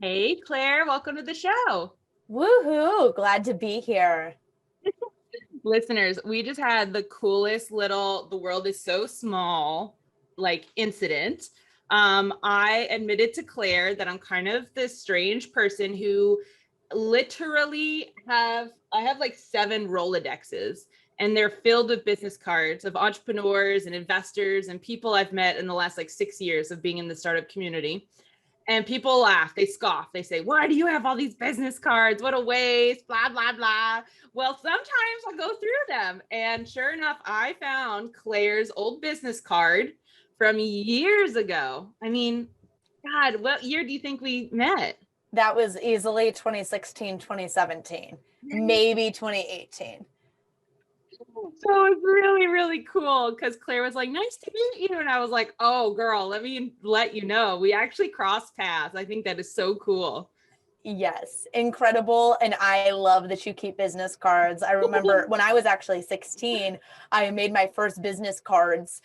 Hey, Claire, welcome to the show. Woohoo! Glad to be here. Listeners, we just had the coolest little, the world is so small, incident. I admitted to Claire that I'm kind of this strange person who literally I have like 7 Rolodexes, and they're filled with business cards of entrepreneurs and investors and people I've met in the last 6 years of being in the startup community. And people laugh, they scoff, they say, why do you have all these business cards? What a waste, blah, blah, blah. Well, sometimes I'll go through them. And sure enough, I found Claire's old business card from years ago. I mean, God, what year do you think we met? That was easily 2016, 2017, maybe 2018. So it's really, really cool because Claire was like, nice to meet you. And I was like, oh, girl, let me let you know. We actually crossed paths. I think that is so cool. Yes, incredible. And I love that you keep business cards. I remember when I was actually 16, I made my first business cards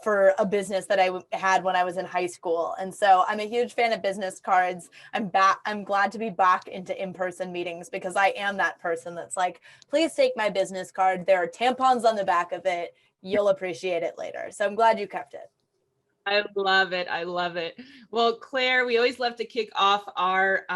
for a business that I had when I was in high school. And so I'm a huge fan of business cards. I'm glad to be back into in-person meetings because I am that person that's like, please take my business card. There are tampons on the back of it. You'll appreciate it later. So I'm glad you kept it. I love it. I love it. Well, Claire, we always love to kick off our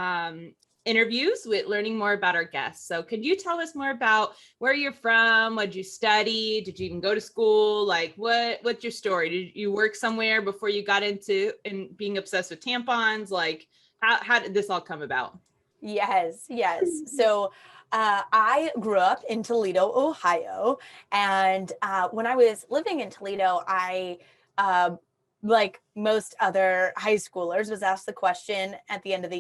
interviews with learning more about our guests. So could you tell us more about where you're from? What did you study? Did you even go to school? What's your story? Did you work somewhere before you got into being obsessed with tampons? How did this all come about? Yes. So I grew up in Toledo, Ohio. And when I was living in Toledo, I like most other high schoolers, was asked the question at the end of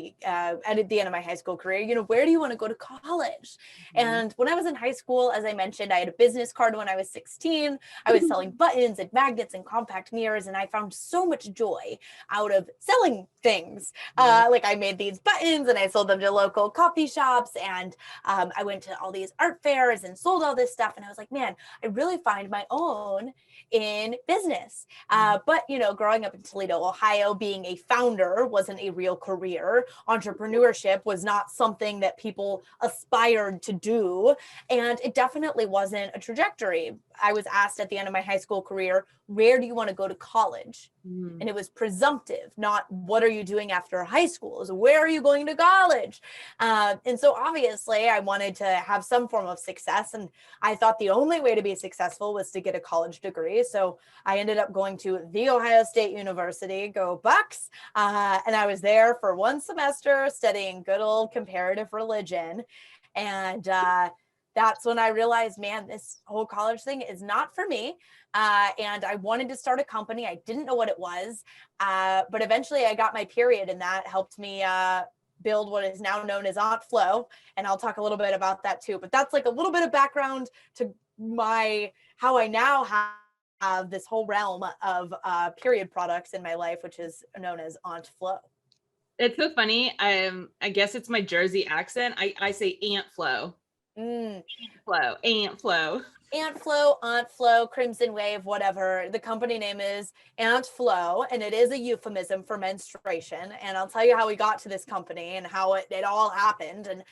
my high school career, where do you want to go to college? Mm-hmm. And when I was in high school, as I mentioned, I had a business card when I was 16. I was selling buttons and magnets and compact mirrors, and I found so much joy out of selling things. Mm-hmm. I made these buttons and I sold them to local coffee shops, and I went to all these art fairs and sold all this stuff. And I was like, man, I really find my own in business. But growing up in Toledo, Ohio, being a founder wasn't a real career. Entrepreneurship was not something that people aspired to do. And it definitely wasn't a trajectory. I was asked at the end of my high school career, where do you want to go to college? And it was presumptive, not what are you doing after high school? It was, where are you going to college? And so obviously I wanted to have some form of success. And I thought the only way to be successful was to get a college degree. So I ended up going to The Ohio State University, go Bucks. And I was there for 1 semester studying good old comparative religion. And that's when I realized, man, this whole college thing is not for me. And I wanted to start a company. I didn't know what it was, but eventually I got my period, and that helped me build what is now known as Aunt Flo. And I'll talk a little bit about that too. But that's like a little bit of background to how I now have this whole realm of period products in my life, which is known as Aunt Flo. It's so funny. I guess it's my Jersey accent. I say Aunt Flo. Aunt Flo. Aunt Flo, Aunt Flo, Crimson Wave, whatever. The company name is Aunt Flo, and it is a euphemism for menstruation. And I'll tell you how we got to this company and how it all happened. And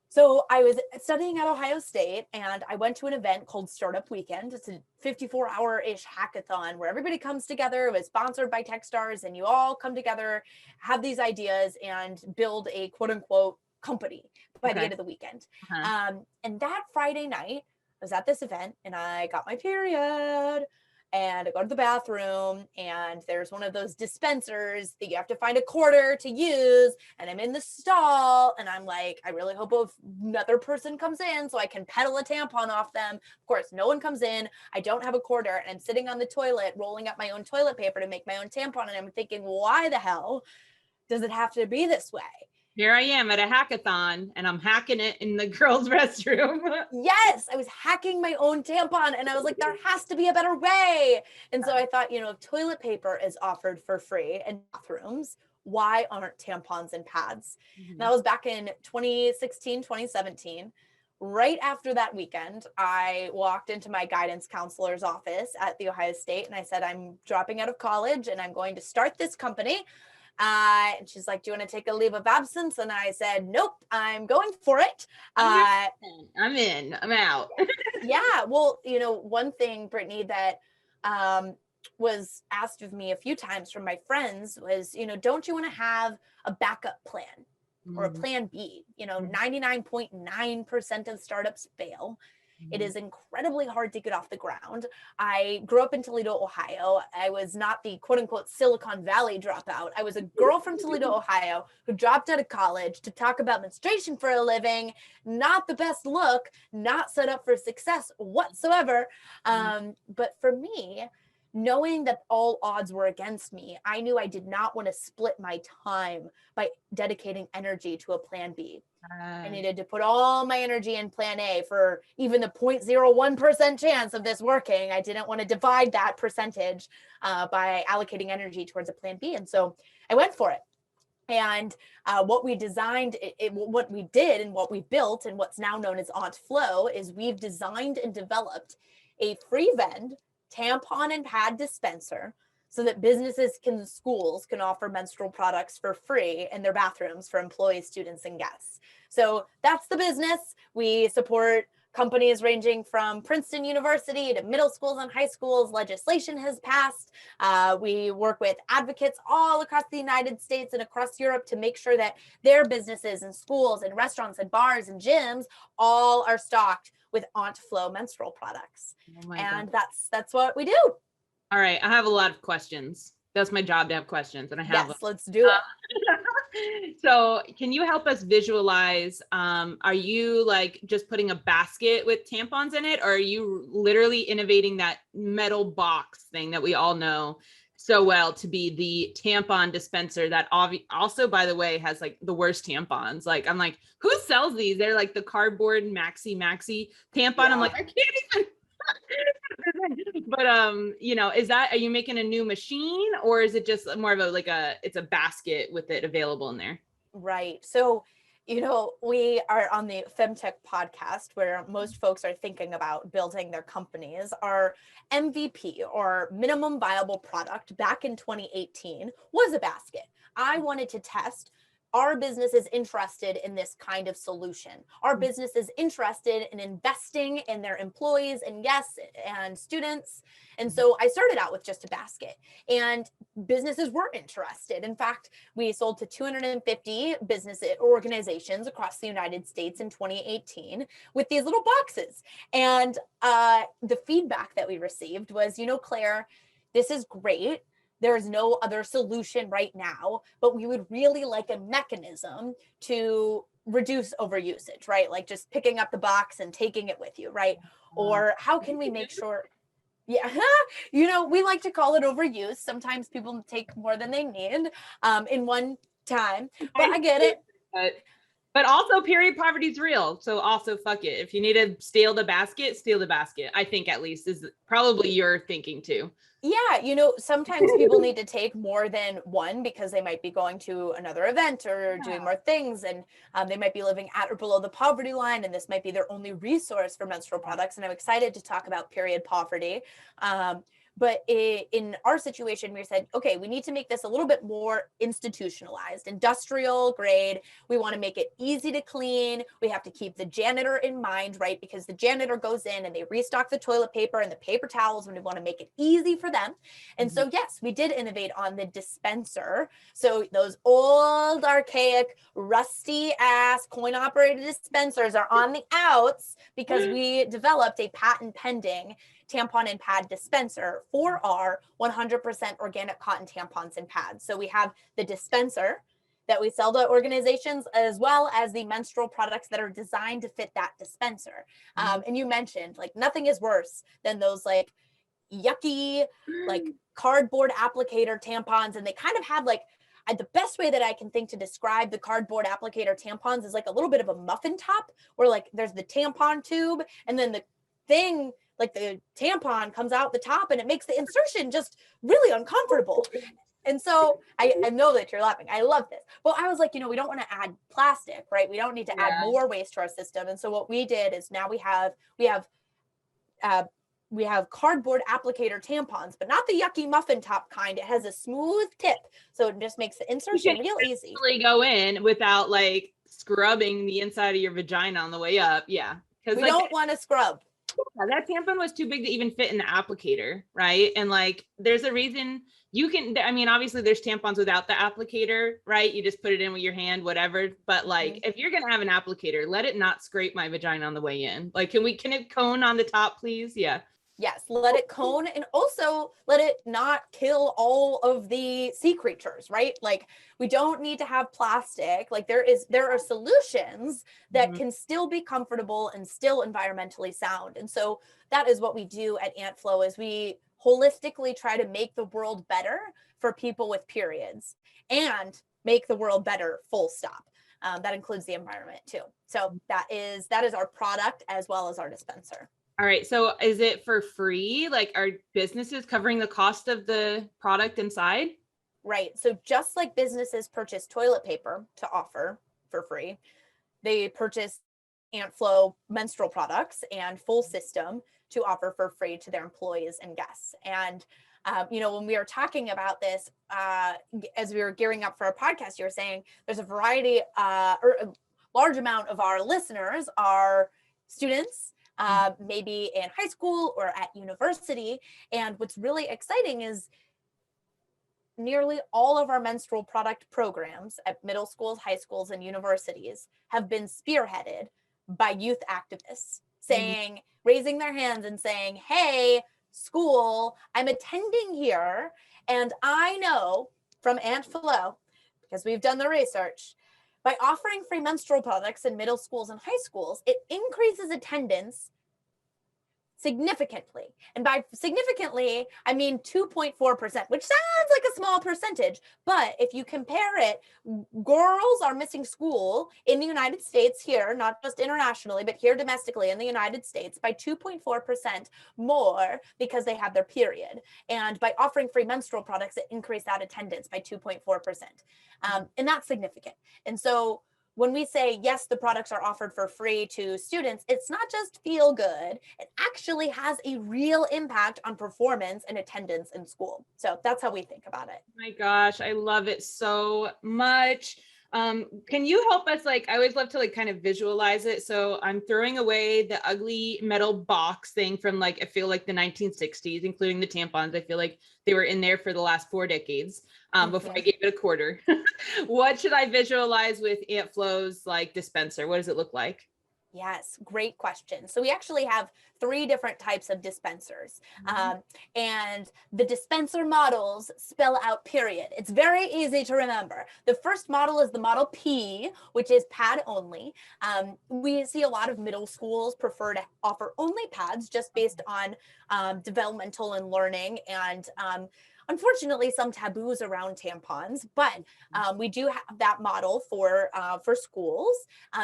so I was studying at Ohio State, and I went to an event called Startup Weekend. It's a 54-hour-ish hackathon where everybody comes together. It was sponsored by Techstars, and you all come together, have these ideas, and build a quote-unquote company by the end of the weekend. And that Friday night, I was at this event, and I got my period, and I go to the bathroom, and there's one of those dispensers that you have to find a quarter to use, and I'm in the stall, and I'm like, I really hope another person comes in so I can peddle a tampon off them. Of course, no one comes in. I don't have a quarter, and I'm sitting on the toilet rolling up my own toilet paper to make my own tampon, and I'm thinking, why the hell does it have to be this way? Here I am at a hackathon, and I'm hacking it in the girls' restroom. Yes, I was hacking my own tampon, and I was like, there has to be a better way. And so I thought, if toilet paper is offered for free in bathrooms, why aren't tampons and pads? Mm-hmm. That was back in 2016, 2017. Right after that weekend, I walked into my guidance counselor's office at The Ohio State, and I said, I'm dropping out of college, and I'm going to start this company. And she's like, do you want to take a leave of absence? And I said, nope, I'm going for it. I'm in, I'm out. Yeah. Well, one thing, Brittany, that was asked of me a few times from my friends was, don't you want to have a backup plan or a plan B? 99.9% of startups fail. It is incredibly hard to get off the ground. I grew up in Toledo, Ohio. I was not the quote unquote Silicon Valley dropout. I was a girl from Toledo, Ohio, who dropped out of college to talk about menstruation for a living. Not the best look, not set up for success whatsoever. But for me, knowing that all odds were against me, I knew I did not want to split my time by dedicating energy to a plan B. I needed to put all my energy in plan A for even the 0.01% chance of this working. I didn't want to divide that percentage by allocating energy towards a plan B. And so I went for it. And what we designed, what we did and what we built and what's now known as OntFlow is we've designed and developed a free-vend tampon and pad dispenser so that schools can offer menstrual products for free in their bathrooms for employees, students, and guests. So that's the business. We support companies ranging from Princeton University to middle schools and high schools. Legislation has passed. We work with advocates all across the United States and across Europe to make sure that their businesses and schools and restaurants and bars and gyms all are stocked with OntFlow menstrual products. And that's what we do. All right. I have a lot of questions. That's my job to have questions, and I have. Yes, let's do it. So can you help us visualize, are you like just putting a basket with tampons in it, or are you literally innovating that metal box thing that we all know so well to be the tampon dispenser that also, by the way, has like the worst tampons? Like, I'm like, who sells these? They're like the cardboard maxi tampon. Yeah. I'm like, I can't even. But are you making a new machine, or is it just more of it's a basket with it available in there? Right. So, we are on the Femtech podcast where most folks are thinking about building their companies. Our MVP, or minimum viable product, back in 2018 was a basket. I wanted to test, our business is interested in this kind of solution. Our business is interested in investing in their employees and guests and students. And so I started out with just a basket, and businesses were interested. In fact, we sold to 250 business organizations across the United States in 2018 with these little boxes. And the feedback that we received was, Claire, this is great. There is no other solution right now, but we would really like a mechanism to reduce overusage, right? Like just picking up the box and taking it with you, right? Or how can we make sure, we like to call it overuse. Sometimes people take more than they need in one time, but I get it. But also period poverty is real. So also fuck it. If you need to steal the basket, I think at least is probably your thinking too. Yeah, sometimes people need to take more than one because they might be going to another event or doing more things, and they might be living at or below the poverty line, and this might be their only resource for menstrual products. And I'm excited to talk about period poverty. But in our situation, we said, okay, we need to make this a little bit more institutionalized, industrial grade. We want to make it easy to clean. We have to keep the janitor in mind, right? Because the janitor goes in and they restock the toilet paper and the paper towels, and we want to make it easy for them. And so, yes, we did innovate on the dispenser. So those old, archaic, rusty ass coin operated dispensers are on the outs because we developed a patent pending tampon and pad dispenser for our 100% organic cotton tampons and pads. So we have the dispenser that we sell to organizations, as well as the menstrual products that are designed to fit that dispenser. And you mentioned, like, nothing is worse than those like yucky, like cardboard applicator tampons. And they kind of have like, the best way that I can think to describe the cardboard applicator tampons is like a little bit of a muffin top, where like there's the tampon tube, and then the thing, like the tampon comes out the top, and it makes the insertion just really uncomfortable. And so I know that you're laughing. I love this. But I was like, we don't want to add plastic, right? We don't need to add more waste to our system. And so what we did is now we have we have cardboard applicator tampons, but not the yucky muffin top kind. It has a smooth tip, so it just makes the insertion real easy. Really go in without like scrubbing the inside of your vagina on the way up. Yeah, because we don't want to scrub. Yeah, that tampon was too big to even fit in the applicator, right? And like, there's a reason you can, I mean, obviously there's tampons without the applicator, right? You just put it in with your hand, whatever. But like, if you're going to have an applicator, let it not scrape my vagina on the way in. Like, can it cone on the top, please? Yeah. Yes, let it cone, and also let it not kill all of the sea creatures, right? Like, we don't need to have plastic. Like, there are solutions that can still be comfortable and still environmentally sound. And so that is what we do at AntFlow, is we holistically try to make the world better for people with periods and make the world better, full stop. That includes the environment too. So that is our product as well as our dispenser. All right. So is it for free? Like, are businesses covering the cost of the product inside? Right. So just like businesses purchase toilet paper to offer for free, they purchase AntFlow menstrual products and full system to offer for free to their employees and guests. And, when we were talking about this, as we were gearing up for our podcast, you were saying there's a variety or a large amount of our listeners are students, maybe in high school or at university. And what's really exciting is nearly all of our menstrual product programs at middle schools, high schools, and universities have been spearheaded by youth activists raising their hands and saying, hey, school, I'm attending here. And I know from AntFlow, because we've done the research, by offering free menstrual products in middle schools and high schools, it increases attendance significantly. And by significantly, I mean 2.4%, which sounds like a small percentage. But if you compare it, girls are missing school in the United States here, not just internationally, but here domestically in the United States by 2.4% more because they have their period. And by offering free menstrual products, it increased that attendance by 2.4%. And that's significant. And so when we say, yes, the products are offered for free to students, it's not just feel good. It actually has a real impact on performance and attendance in school. So that's how we think about it. Oh my gosh, I love it so much. Can you help us? Like, I always love to like kind of visualize it. So I'm throwing away the ugly metal box thing from like, I feel like the 1960s, including the tampons. I feel like they were in there for the last 4 decades before I gave it a quarter. What should I visualize with AntFlow's like dispenser? What does it look like? Yes, great question. So we actually have 3 different types of dispensers. And the dispenser models spell out period. It's very easy to remember. The first model is the Model P, which is pad only. We see a lot of middle schools prefer to offer only pads just based on developmental and learning and unfortunately, some taboos around tampons, but we do have that model for schools.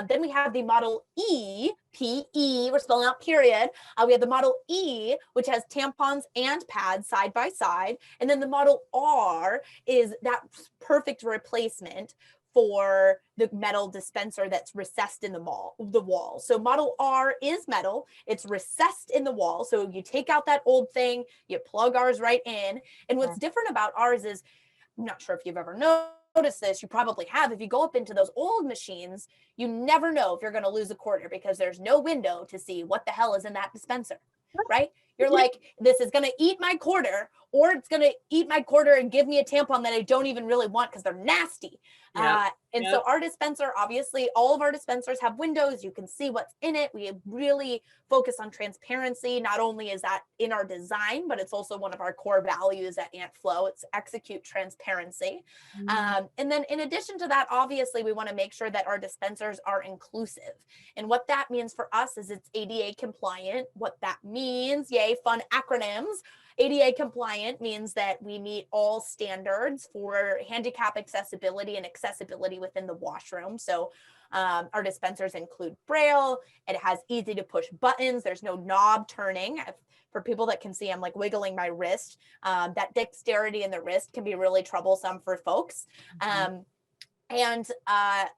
Then we have the Model E, P-E, we're spelling out period. We have the Model E, which has tampons and pads side by side. And then the Model R is that perfect replacement for the metal dispenser that's recessed in the wall. So Model R is metal. It's recessed in the wall. So you take out that old thing, you plug ours right in. And what's different about ours is, I'm not sure if you've ever noticed this, you probably have. If you go up into those old machines, you never know if you're going to lose a quarter because there's no window to see what the hell is in that dispenser, right? You're like, this is going to eat my quarter, or it's going to eat my quarter and give me a tampon that I don't even really want because they're nasty. So our dispenser, obviously, all of our dispensers have windows. You can see what's in it. We really focus on transparency. Not only is that in our design, but it's also one of our core values at AntFlow. It's execute transparency. And then in addition to that, obviously, we want to make sure that our dispensers are inclusive. And what that means for us is it's ADA compliant. What that means, yay, fun acronyms. ADA compliant means that we meet all standards for handicap accessibility and accessibility within the washroom. So our dispensers include Braille. It has easy to push buttons. There's no knob turning. For people that can see, I'm like wiggling my wrist. That dexterity in the wrist can be really troublesome for folks. And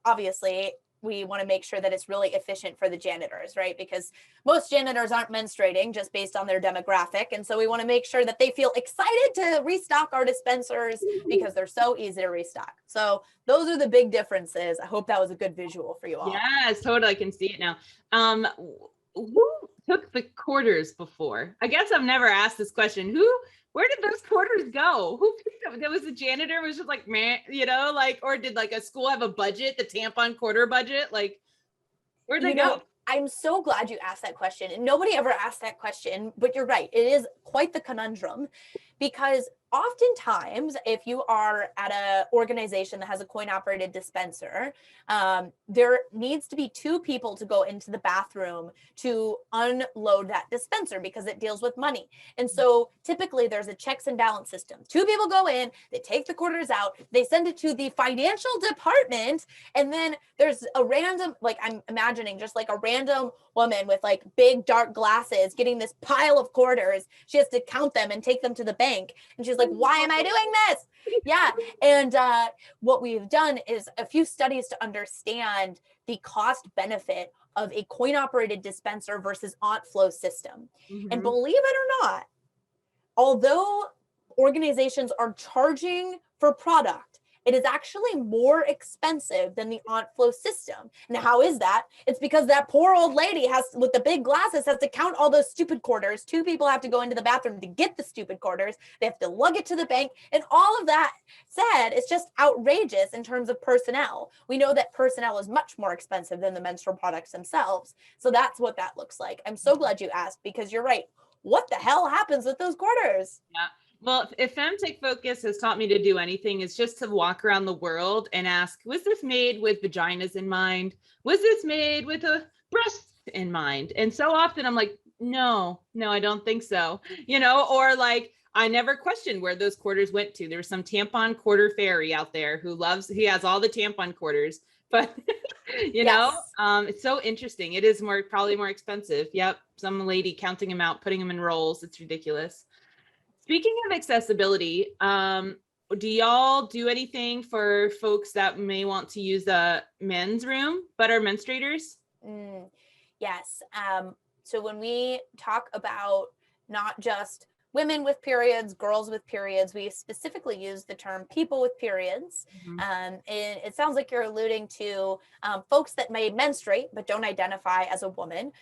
obviously, we want to make sure that it's really efficient for the janitors, right? Because most janitors aren't menstruating just based on their demographic. And so we want to make sure that they feel excited to restock our dispensers because they're so easy to restock. So those are the big differences. I hope that was a good visual for you all. Yes, totally. I can see it now. Who took the quarters before? I guess I've never asked this question. Where did those quarters go? Who picked up? There was a janitor was just like, man, like, or did like a school have a budget, the tampon quarter budget? Like, where'd they go? I'm so glad you asked that question. And nobody ever asked that question, but you're right. It is quite the conundrum because oftentimes if you are at an organization that has a coin operated dispenser, there needs to be two people to go into the bathroom to unload that dispenser because it deals with money. And so typically there's a checks and balance system. Two people go in, they take the quarters out, they send it to the financial department, and then there's a random, like I'm imagining just like a random woman with like big dark glasses getting this pile of quarters. She has to count them and take them to the bank. And she's like, why am I doing this? Yeah. And what we've done is a few studies to understand the cost benefit of a coin operated dispenser versus aunt flow system. Mm-hmm. And believe it or not, although organizations are charging for product, it is actually more expensive than the aunt flow system. Now, how is that? It's because that poor old lady with the big glasses has to count all those stupid quarters. Two people have to go into the bathroom to get the stupid quarters. They have to lug it to the bank. And all of that said, it's just outrageous in terms of personnel. We know that personnel is much more expensive than the menstrual products themselves. So that's what that looks like. I'm so glad you asked because you're right. What the hell happens with those quarters? Yeah. Well, if Femtech Focus has taught me to do anything, it's just to walk around the world and ask, was this made with vaginas in mind? Was this made with a breast in mind? And so often I'm like, no, I don't think so. Or like, I never questioned where those quarters went to. There's some tampon quarter fairy out there he has all the tampon quarters, but it's so interesting. It is probably more expensive. Yep. Some lady counting them out, putting them in rolls. It's ridiculous. Speaking of accessibility, do y'all do anything for folks that may want to use the men's room but are menstruators? Yes. So when we talk about not just women with periods, girls with periods, we specifically use the term people with periods. Mm-hmm. And it sounds like you're alluding to folks that may menstruate but don't identify as a woman,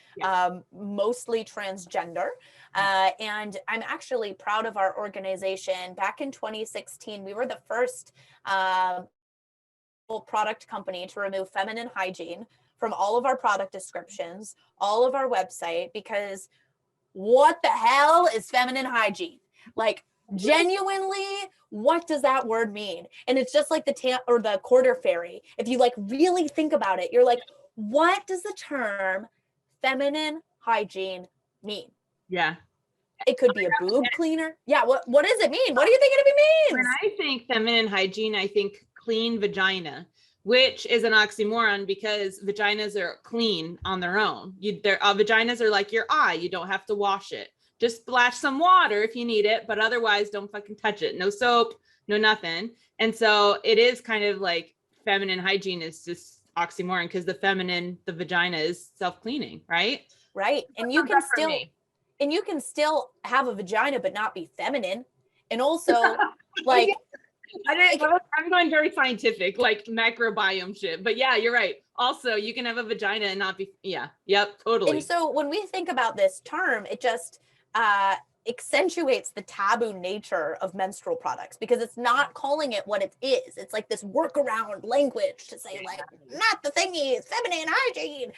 mostly transgender. And I'm actually proud of our organization. Back in 2016, we were the first product company to remove feminine hygiene from all of our product descriptions, all of our website, because what the hell is feminine hygiene? Like, genuinely, what does that word mean? And it's just like the quarter fairy. If you like really think about it, you're like, what does the term feminine hygiene mean? Yeah. It could be a boob cleaner. Yeah. What does it mean? What do you think it means? When I think feminine hygiene, I think clean vagina, which is an oxymoron because vaginas are clean on their own. Vaginas are like your eye. You don't have to wash it. Just splash some water if you need it, but otherwise don't fucking touch it. No soap, no nothing. And so it is kind of like feminine hygiene is just oxymoron because the vagina is self-cleaning, right? Right. And you can still have a vagina but not be feminine. And also like I'm going very scientific, like microbiome shit. But yeah, you're right. Also, you can have a vagina and not be, totally. And so when we think about this term, it just accentuates the taboo nature of menstrual products because it's not calling it what it is. It's like this workaround language to say like, not the thingy, it's feminine hygiene.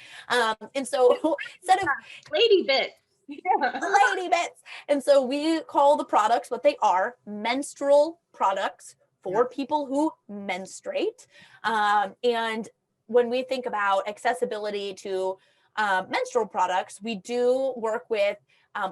And so instead of lady bits. Lady bits. And so we call the products what they are, menstrual products for people who menstruate. And when we think about accessibility to menstrual products, we do work with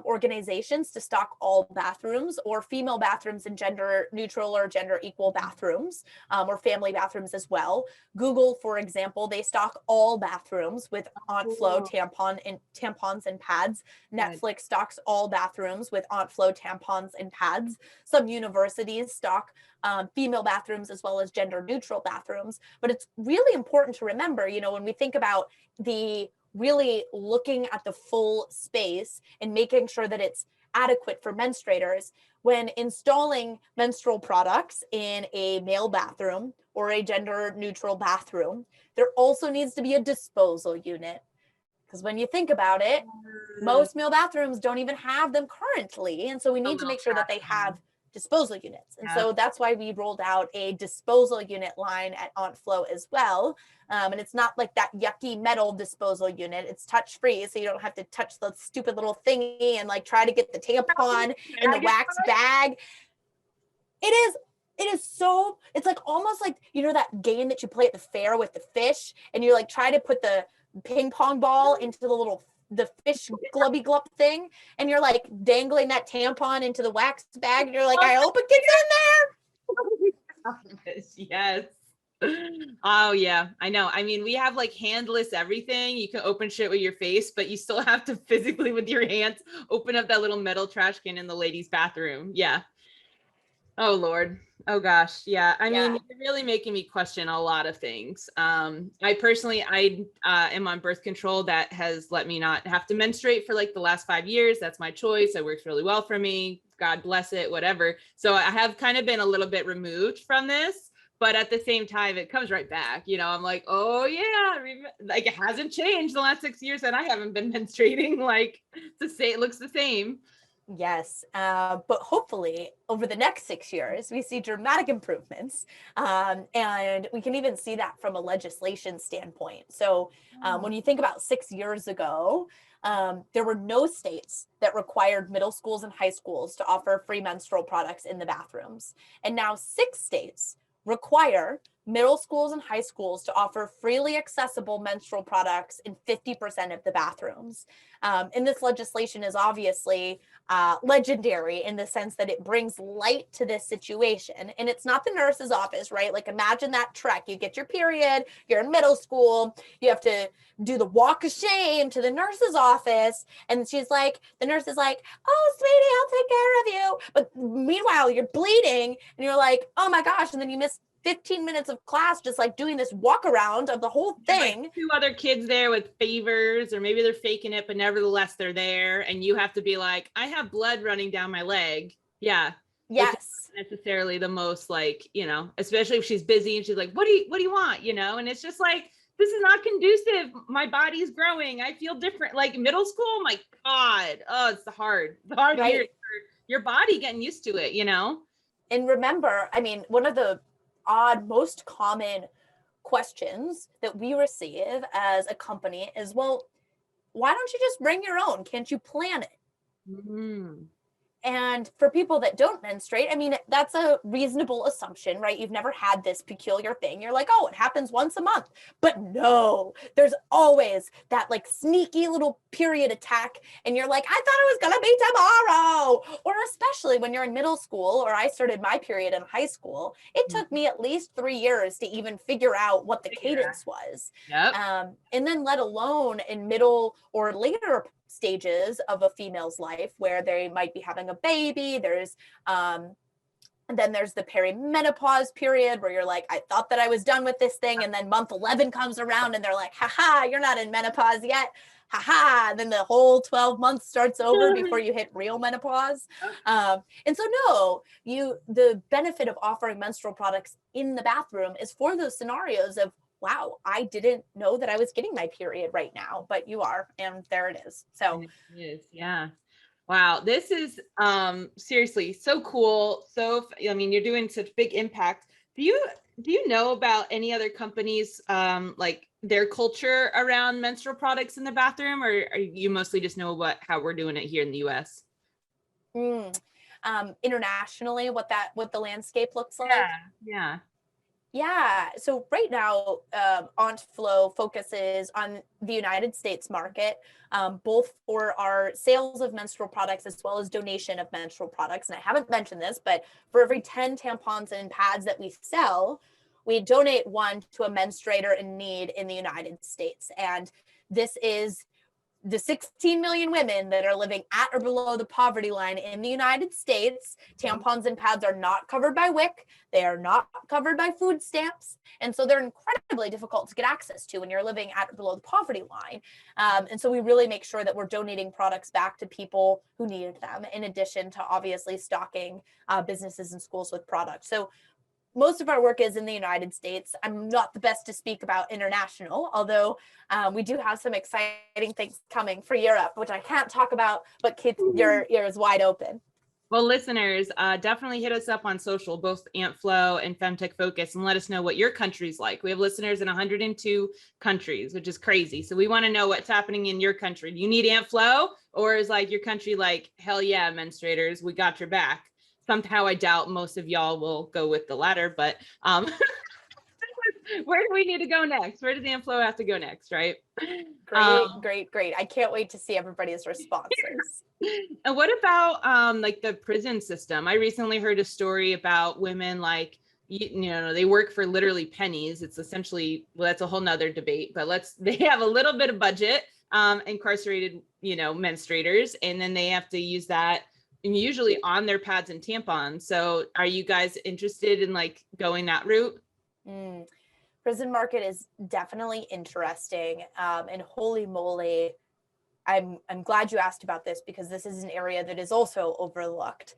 organizations to stock all bathrooms, or female bathrooms and gender neutral or gender equal bathrooms, or family bathrooms as well. Google, for example, they stock all bathrooms with AuntFlow tampons and pads. Netflix stocks all bathrooms with AuntFlow tampons and pads. Some universities stock female bathrooms as well as gender neutral bathrooms. But it's really important to remember, you know, when we think about the really looking at the full space and making sure that it's adequate for menstruators, when installing menstrual products in a male bathroom or a gender neutral bathroom, there also needs to be a disposal unit. Because when you think about it, most male bathrooms don't even have them currently. And so we need to make sure that they have disposal units. And so that's why we rolled out a disposal unit line at AuntFlow as well. And it's not like that yucky metal disposal unit. It's touch free, so you don't have to touch the stupid little thingy and like try to get the tampon in the wax bag. It is so, it's like almost like, you know, that game that you play at the fair with the fish, and you like try to put the ping pong ball into the fish glubby glub thing, and you're like dangling that tampon into the wax bag, and you're like, I hope it gets in there. Yes. Oh yeah, I know. I mean, we have like handless everything. You can open shit with your face, but you still have to physically with your hands open up that little metal trash can in the ladies' bathroom. Yeah. Oh Lord. Oh gosh. Yeah. I mean, you're really making me question a lot of things. I personally, am on birth control that has let me not have to menstruate for like the last 5 years. That's my choice. It works really well for me. God bless it, whatever. So I have kind of been a little bit removed from this, but at the same time, it comes right back. You know, I'm like, oh yeah, like it hasn't changed the last 6 years and I haven't been menstruating. Like it looks the same. Yes, but hopefully over the next 6 years, we see dramatic improvements. And we can even see that from a legislation standpoint. So when you think about 6 years ago, there were no states that required middle schools and high schools to offer free menstrual products in the bathrooms. And now 6 states require middle schools and high schools to offer freely accessible menstrual products in 50% of the bathrooms. And this legislation is obviously legendary in the sense that it brings light to this situation. And it's not the nurse's office, right? Like imagine that trek. You get your period, you're in middle school, you have to do the walk of shame to the nurse's office. And the nurse is like, oh, sweetie, I'll take care of you. But meanwhile, you're bleeding and you're like, oh my gosh. And then you miss 15 minutes of class just like doing this walk around of the whole thing. Like 2 other kids there with fevers, or maybe they're faking it, but nevertheless they're there, and you have to be like, I have blood running down my leg. Yeah. Yes. Necessarily the most, like, you know, especially if she's busy and she's like, what do you want? You know, and it's just like, this is not conducive. My body's growing. I feel different. Like middle school, my God. Oh, it's hard right. years for your body getting used to it, you know? And remember, I mean, one of the most common questions that we receive as a company is, well, why don't you just bring your own? Can't you plan it? Mm-hmm. And for people that don't menstruate, I mean, that's a reasonable assumption, right? You've never had this peculiar thing. You're like, oh, it happens once a month. But no, there's always that like sneaky little period attack. And you're like, I thought it was going to be tomorrow. Or especially when you're in middle school, or I started my period in high school, it took me at least 3 years to even figure out what the cadence was. Yep. And then let alone in middle or later stages of a female's life where they might be having a baby. There's and then there's the perimenopause period where you're like, I thought that I was done with this thing, and then month 11 comes around and they're like, haha, you're not in menopause yet, haha. And then the whole 12 months starts over before you hit real menopause. And so no, the benefit of offering menstrual products in the bathroom is for those scenarios of, wow, I didn't know that I was getting my period right now, but you are, and there it is. So it is, yeah. Wow, this is seriously so cool. So I mean, you're doing such big impact. Do you know about any other companies like their culture around menstrual products in the bathroom, or you mostly just know how we're doing it here in the US? Internationally, what the landscape looks like? Yeah. Yeah. So right now, OntFlow focuses on the United States market, both for our sales of menstrual products as well as donation of menstrual products. And I haven't mentioned this, but for every 10 tampons and pads that we sell, we donate one to a menstruator in need in the United States. And this is the 16 million women that are living at or below the poverty line in the United States. Tampons and pads are not covered by WIC. They are not covered by food stamps. And so they're incredibly difficult to get access to when you're living at or below the poverty line. And so we really make sure that we're donating products back to people who needed them, in addition to obviously stocking businesses and schools with products. So most of our work is in the United States. I'm not the best to speak about international, although we do have some exciting things coming for Europe, which I can't talk about, but keep your ears wide open. Well, listeners, definitely hit us up on social, both AntFlow and Femtech Focus, and let us know what your country's like. We have listeners in 102 countries, which is crazy. So we want to know what's happening in your country. Do you need AntFlow, or is like your country like, hell yeah, menstruators, we got your back? Somehow I doubt most of y'all will go with the latter, but where do we need to go next? Where does AntFlow have to go next, right? Great. I can't wait to see everybody's responses. And what about like the prison system? I recently heard a story about women like, you know, they work for literally pennies. It's essentially, well, that's a whole nother debate, but they have a little bit of budget, incarcerated, you know, menstruators, and then they have to use that usually on their pads and tampons. So are you guys interested in like going that route? Prison market is definitely interesting. And holy moly, I'm glad you asked about this, because this is an area that is also overlooked.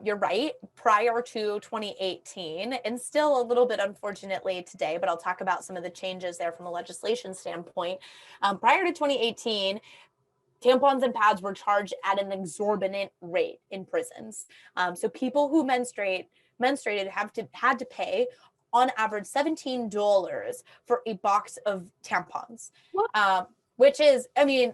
You're right. Prior to 2018, and still a little bit unfortunately today, but I'll talk about some of the changes there from a legislation standpoint. Prior to 2018, tampons and pads were charged at an exorbitant rate in prisons. So people who menstruated had to pay on average $17 for a box of tampons, which is, I mean,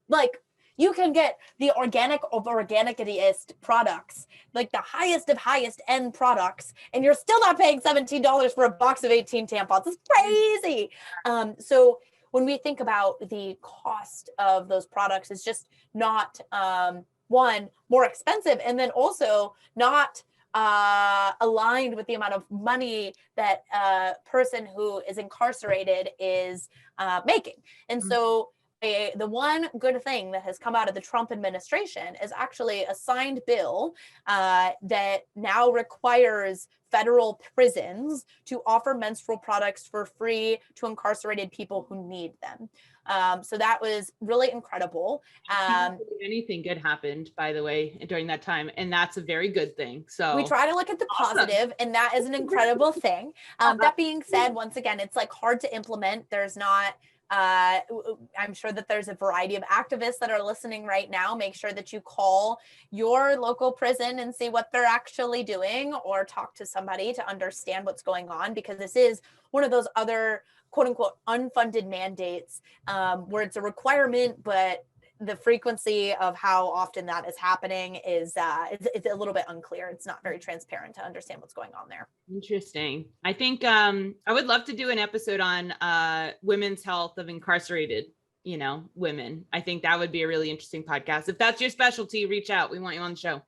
like, you can get the organic of organiciest products, like the highest of highest end products, and you're still not paying $17 for a box of 18 tampons. It's crazy. So when we think about the cost of those products, it's just not, one, more expensive, and then also not aligned with the amount of money that a person who is incarcerated is making. And so the one good thing that has come out of the Trump administration is actually a signed bill that now requires federal prisons to offer menstrual products for free to incarcerated people who need them. So that was really incredible. Anything good happened, by the way, during that time, and that's a very good thing. So we try to look at the positive, and that is an incredible thing. That being said, once again, it's like hard to implement. There's not, I'm sure that there's a variety of activists that are listening right now. Make sure that you call your local prison and see what they're actually doing, or talk to somebody to understand what's going on, because this is one of those other quote unquote unfunded mandates where it's a requirement, but the frequency of how often that is happening is it's a little bit unclear. It's not very transparent to understand what's going on there. Interesting. I think I would love to do an episode on women's health of incarcerated, you know, women. I think that would be a really interesting podcast. If that's your specialty, reach out. We want you on the show.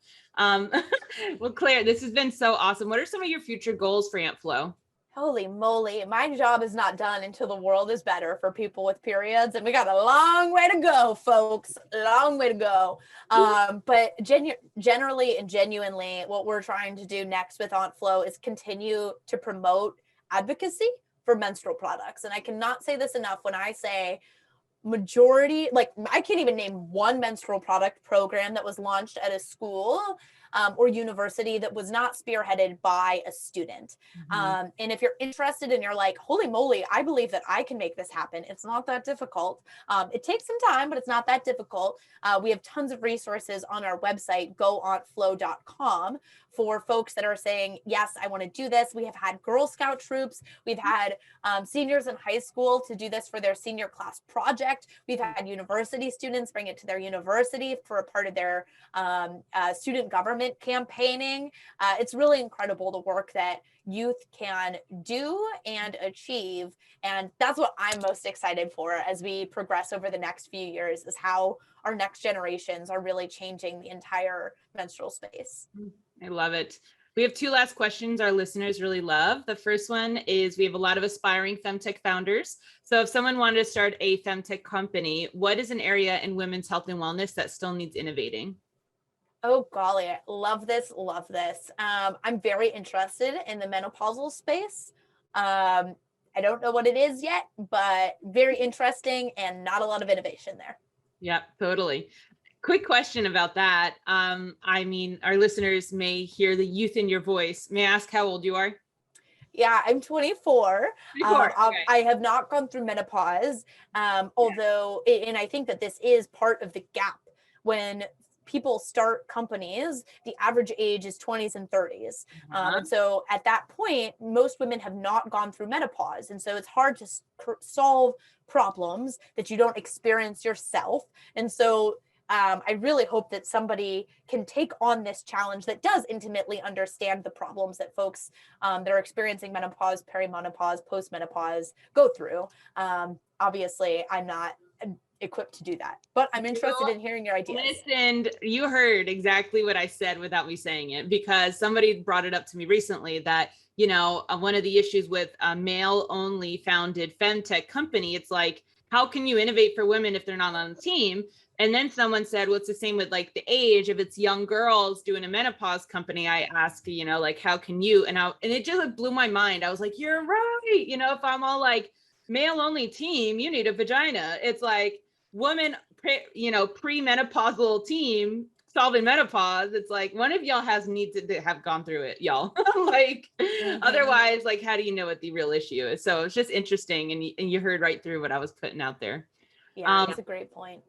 Well, Claire, this has been so awesome. What are some of your future goals for AntFlow? Holy moly, my job is not done until the world is better for people with periods. And we got a long way to go, folks. Long way to go. But generally and genuinely, what we're trying to do next with AntFlow is continue to promote advocacy for menstrual products. And I cannot say this enough when I say majority, like I can't even name one menstrual product program that was launched at a school or university that was not spearheaded by a student. And if you're interested and you're like, holy moly, I believe that I can make this happen, it's not that difficult. It takes some time, but it's not that difficult. We have tons of resources on our website, goontflow.com, for folks that are saying, yes, I want to do this. We have had Girl Scout troops. We've had seniors in high school to do this for their senior class project. project. We've had university students bring it to their university for a part of their student government campaigning. It's really incredible the work that youth can do and achieve. And that's what I'm most excited for as we progress over the next few years, is how our next generations are really changing the entire menstrual space. I love it. We have two last questions our listeners really love. The first one is, we have a lot of aspiring femtech founders. So if someone wanted to start a femtech company, what is an area in women's health and wellness that still needs innovating? Oh, golly, love this, love this. I'm very interested in the menopausal space. I don't know what it is yet, but very interesting and not a lot of innovation there. Yeah, totally. Quick question about that. I mean, our listeners may hear the youth in your voice. May I ask how old you are? Yeah, I'm 24. 24, okay. I have not gone through menopause, although, and I think that this is part of the gap. When people start companies, the average age is 20s and 30s. And so at that point, most women have not gone through menopause. And so it's hard to solve problems that you don't experience yourself. And so I really hope that somebody can take on this challenge that does intimately understand the problems that folks that are experiencing menopause, perimenopause, postmenopause go through. Obviously, I'm not equipped to do that, but I'm interested in hearing your ideas. Listened, you heard exactly what I said without me saying it, because somebody brought it up to me recently that, you know, one of the issues with a male only founded femtech company, it's like, how can you innovate for women if they're not on the team? And then someone said, well, it's the same with like the age. If it's young girls doing a menopause company, I ask, you know, like, how can you? And it just like blew my mind. I was like, you're right. You know, if I'm all like male only team, you need a vagina. It's like woman, premenopausal team solving menopause. It's like one of y'all needs to have gone through it, y'all. Like, otherwise, like, how do you know what the real issue is? So it's just interesting. And you heard right through what I was putting out there. Yeah, that's a great point.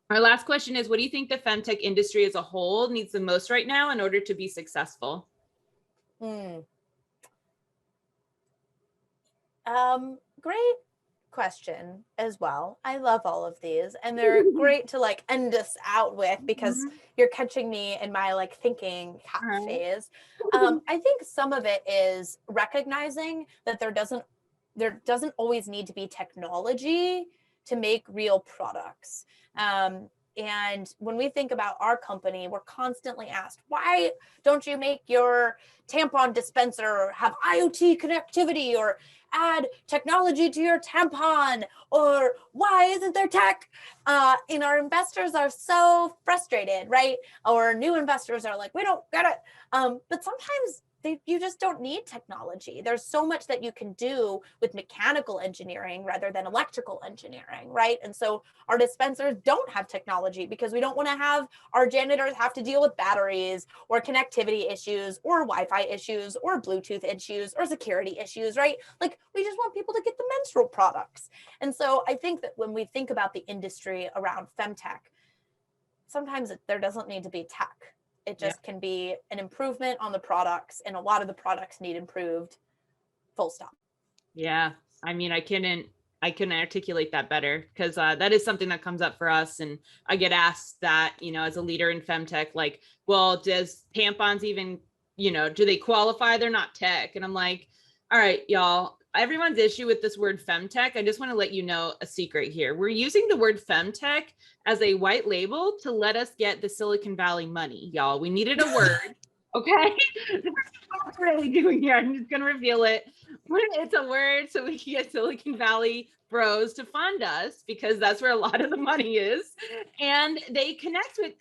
Our last question is, what do you think the femtech industry as a whole needs the most right now in order to be successful? Great question as well. I love all of these, and they're great to like end us out with, because you're catching me in my like thinking cap phase. I think some of it is recognizing that there doesn't always need to be technology to make real products. And when we think about our company, we're constantly asked, why don't you make your tampon dispenser have IoT connectivity, or add technology to your tampon, or why isn't there tech? And our investors are so frustrated, right? Or new investors are like, we don't get it. But sometimes you just don't need technology. There's so much that you can do with mechanical engineering rather than electrical engineering, right? And so our dispensers don't have technology because we don't want to have our janitors have to deal with batteries or connectivity issues or Wi-Fi issues or Bluetooth issues or security issues, right? Like, we just want people to get the menstrual products. And so I think that when we think about the industry around femtech, sometimes there doesn't need to be tech. It just can be an improvement on the products, and a lot of the products need improved, full stop. Yeah. I mean, I couldn't articulate that better, because that is something that comes up for us. And I get asked that, you know, as a leader in femtech, like, well, does tampons even, you know, do they qualify? They're not tech. And I'm like, all right, y'all, everyone's issue with this word femtech, I just want to let you know a secret here. We're using the word femtech as a white label to let us get the Silicon Valley money, y'all. We needed a word, okay? That's what we're really doing here. I'm just going to reveal it. It's a word so we can get Silicon Valley bros to fund us, because that's where a lot of the money is. And they connect with,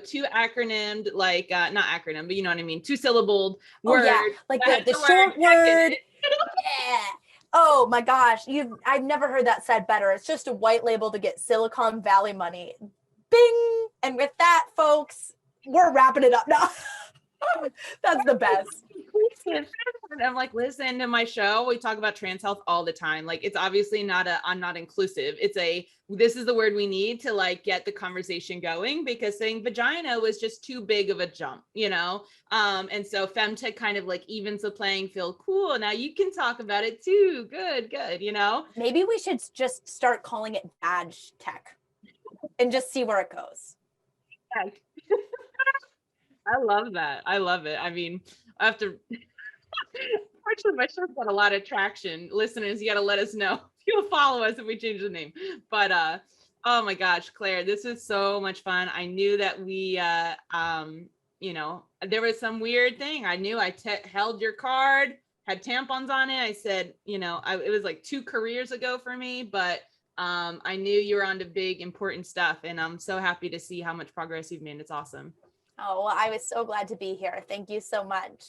two acronymed, like, not acronym, but you know what I mean? 2-syllabled words. Yeah, like the short word. Yeah. Oh my gosh, I've never heard that said better. It's just a white label to get Silicon Valley money. Bing! And with that, folks, we're wrapping it up now. That's the best. inclusive. And I'm like, listen to my show. We talk about trans health all the time. Like, it's obviously not I'm not inclusive. This is the word we need to like get the conversation going, because saying vagina was just too big of a jump, you know? And so Femtech kind of like evens the playing field. Cool. Now you can talk about it too. Good, you know? Maybe we should just start calling it badge tech and just see where it goes. I love that. I love it. I mean, I have to, fortunately, my show's got a lot of traction. Listeners, you got to let us know if you'll follow us if we change the name. But oh my gosh, Claire, this was so much fun. I knew that we, you know, there was some weird thing. I knew I held your card, had tampons on it. I said, you know, it was like 2 careers ago for me, but I knew you were onto big, important stuff. And I'm so happy to see how much progress you've made. It's awesome. Oh, well, I was so glad to be here. Thank you so much.